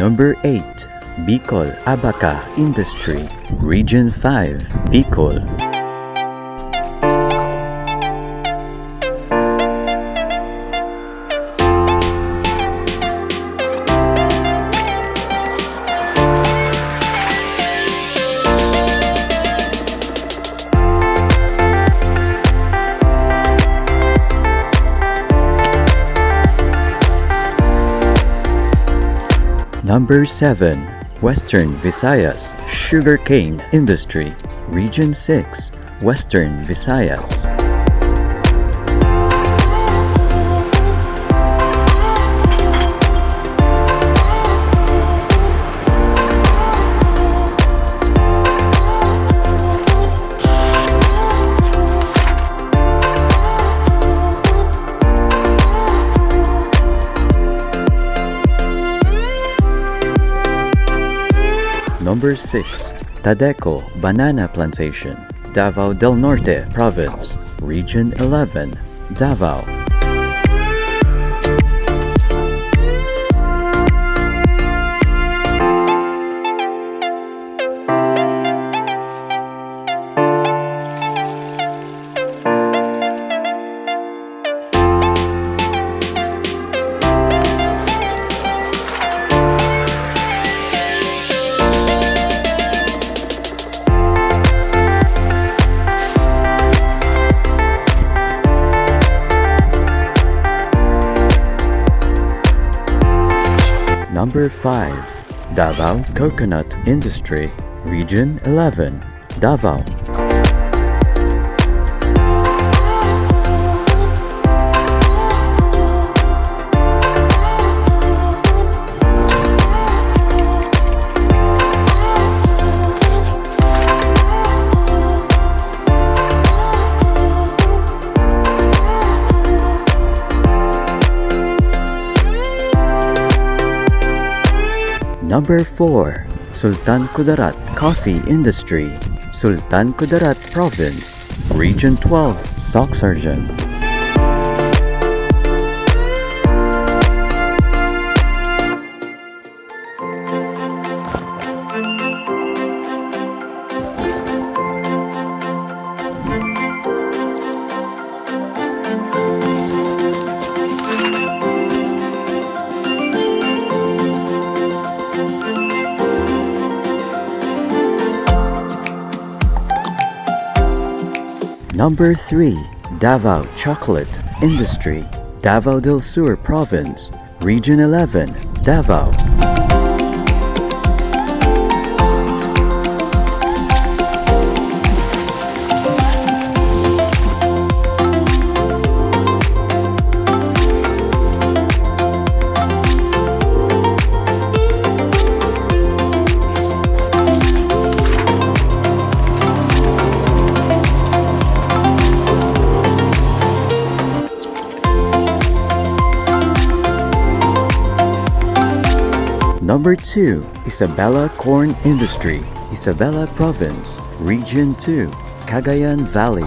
Number 8. Bicol Abaca Industry, Region 5, Bicol. Number 7. Western Visayas Sugarcane Industry, Region 6, Western Visayas. Number 6. Tadeco Banana Plantation, Davao del Norte Province, Region 11, Davao. Number 5. Davao Coconut Industry, Region 11, Davao. Number 4. Sultan Kudarat Coffee Industry, Sultan Kudarat Province, Region 12, Soxargen. Number 3. Davao Chocolate Industry, Davao del Sur Province, Region 11, Davao. Number 2. Isabela Corn Industry, Isabela Province, Region 2, Cagayan Valley.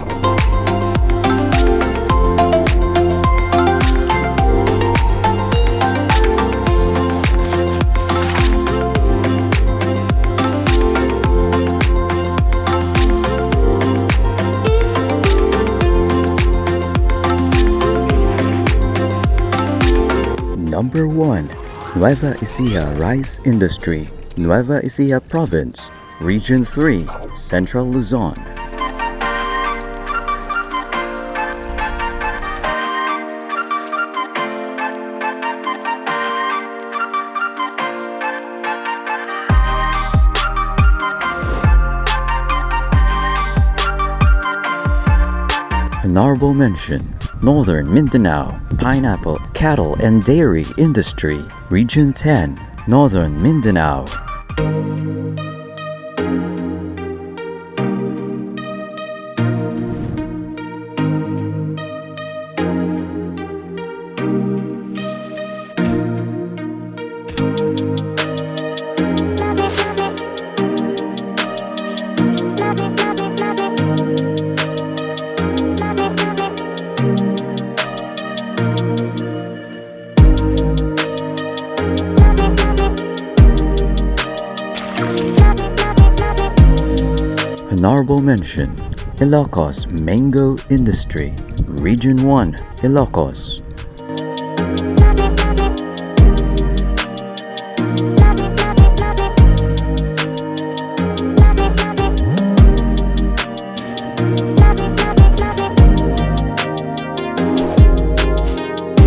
Number 1. Nueva Ecija Rice Industry, Nueva Ecija Province, Region 3, Central Luzon. Honorable mention: Northern Mindanao Pineapple, Cattle and Dairy Industry, Region 10, Northern Mindanao. Honorable Mention, Ilocos Mango Industry, Region 1, Ilocos.